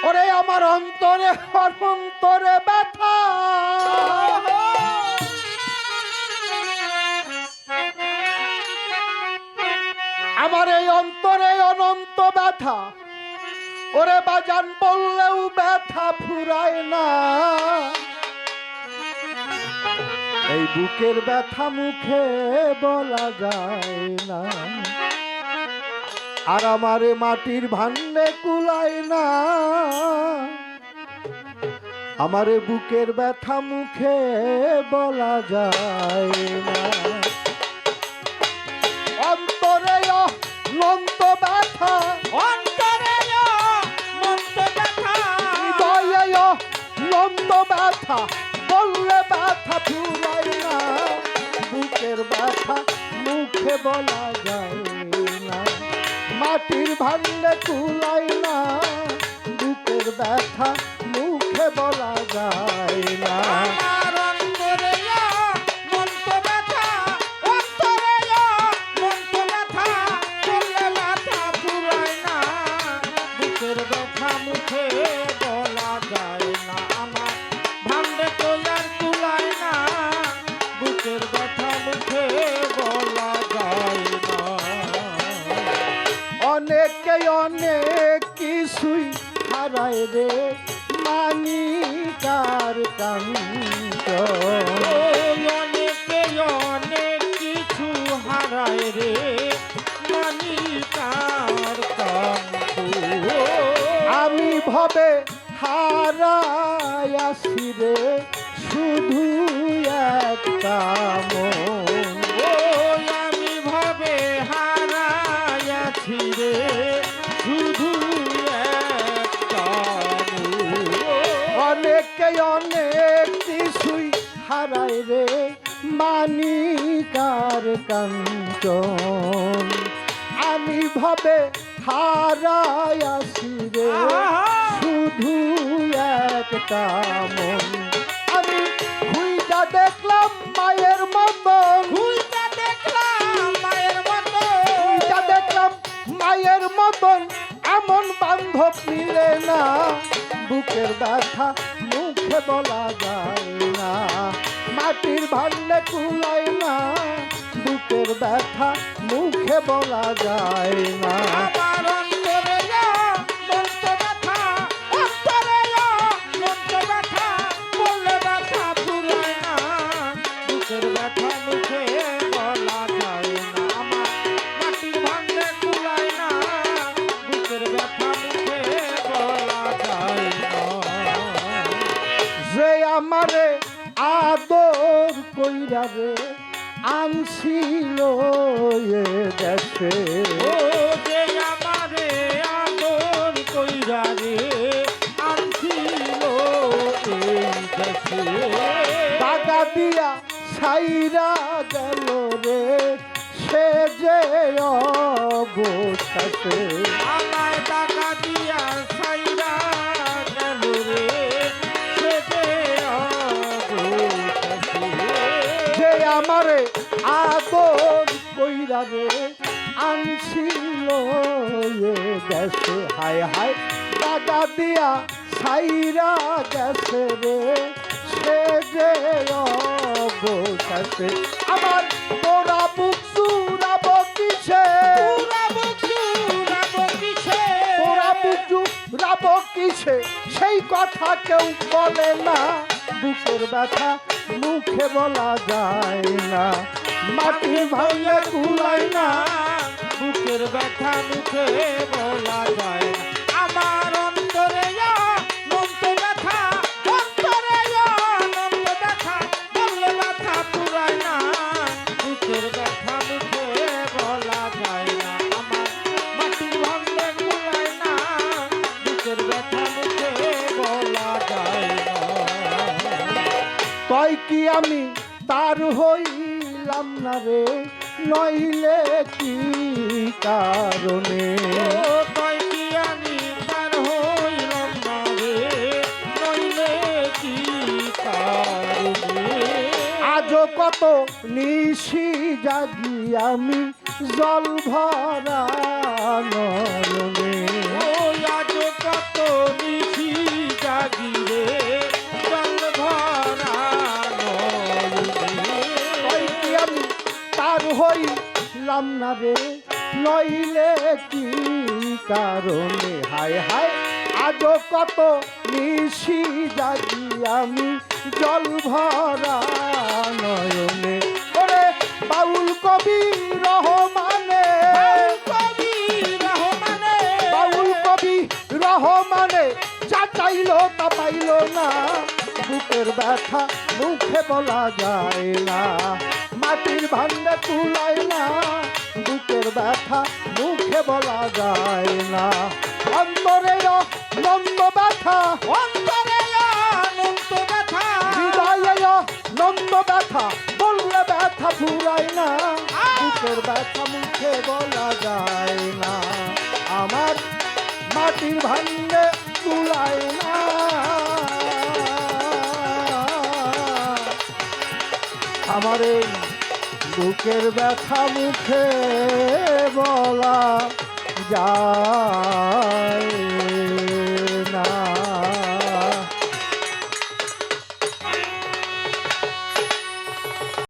ওরে আমার অন্তরে অন্তরে ব্যথা, আমার এই অন্তরে অনন্ত ব্যথা। ওরে বাজান বললেও ব্যথা ফুরায় না, এই বুকের ব্যথা মুখে বলা যায় না। আর আমারে মাটির ভান্ডে কুলায় না, আমারে বুকের ব্যথা মুখে বলা যায় না। অন্তরে অনন্ত ব্যথা, অন্তরে অনন্ত ব্যথা, হৃদয়ে অনন্ত ব্যথা, বললে ব্যথা ফুরায় না, বুকের ব্যথা মুখে বলা যায় না। মাটির ভান্ডে কুলায় না, বুকের ব্যথা মুখে বলা যায় না। আমার অন্তরে অনন্ত ব্যথা, অন্তরে অনন্ত ব্যথা, বললে ব্যথা ফুরায় না, বুকের ব্যথা মুখে বলা যায় না। আমার ভান্ডে তো আর কুলায় না, বুকের ব্যথা মুখে বলা যায় না। অনেকে অনেক কিছুই হারায় রে, মানি কার কান্ত। অনেকে অনেক কিছু হারায় রে, মানি কার কান্ত। আমি ভবে হারাই আসি রে, শুধু একটা মন। আমি ভাবে হারাইয়াছি রে, শুধু একটা মন। অনেকে অনেক কিছুই হারায় রে, মানি কার কাঞ্চন। আমি ভাবে হারাই আসি রে, শুধু একটা মন। আমি খুইটা দেখলাম মায়ের মতন, ভুলটা দেখলাম মায়ের মতো, খুইটা দেখলাম মায়ের মতন, এমন বান্ধব মিলে না, বুকের ব্যথা মুখে বলা যায় না। মাটির ভান্ডে কুলায় না, বুকের ব্যথা মুখে বলা যায় না। আমার অন্তরে অনন্ত ব্যথা, অন্তরে অনন্ত ব্যথা, বললে ব্যথা ফুরায় না, বুকের ব্যথা মুখে বলা যায় না। আমার মাটির ভান্ডে কুলায় না, বুকের ব্যথা মুখে বলা যায় না। যে আমারে আদর কইরা রে আনছিল এ দেশে, ও যে আমারে আদর কইরা রে আনছিল এই দেশে, টাকা দিয়া ছাইরা গেল রে, সে যে অবশেষে। আমায় টাকা দিয়া ছাইরা গেল রে, সে যে অবশেষে। যে আমারে আদর কইরা রে আনছিল এ দেশে, হায় হায় টাকা দিয়া ছাইরা গেছে রে, সে যে অবশেষে। আমার তোরা বুক চুরাব কিসে, পুরাবো চুরাবো কিসে, তোরা বুক চুরাব কিসে, সেই কথা কেউ বলে না, বুকের ব্যথা মুখে বলা যায় না। মাটির ভাঙলে কুলায় না, বুকের ব্যথা মুখে বলা যায় না। আমার অন্তরে অনন্ত ব্যথা, অন্তরে অনন্ত ব্যথা, বললে ব্যথা ফুরায় না, বুকের ব্যথা মুখে বলা যায় না। আমার মাটির ভান্ডে কুলায় না, বুকের ব্যথা মুখে বলা যায় না। তয় কি আমি তার হইলাম না রে, নইলে কি কারণে। ও তয় কি আমি তার হইলাম না রে, নইলে কি কারণে। আজও কত নিশি জাগি আমি, জল ভরা নয়নে। ও আজ কত নিশি হইলাম না রে নইলে কি কারণে হায় হায় আজও কত নিশি জাগি আমি জল ভরা নয়নে ওরে বাউল কবি রহমানে বাউল কবি রহমানে যা চাইলো তা পাইল না বুকের ব্যথা মুখে বলা যায় না মাটির ভান্ডে তুলায় না বুকের ব্যথা মুখে বলা যায় না অন্তরে নন্দ ব্যথা হৃদয়ে নন্দ ব্যথা বললে ব্যথা ফুরায় না বুকের ব্যথা মুখে বলা যায় না আমার মাটির ভান্ডে তুলায় না আমার এই বুকের ব্যথা মুখে বলা যায়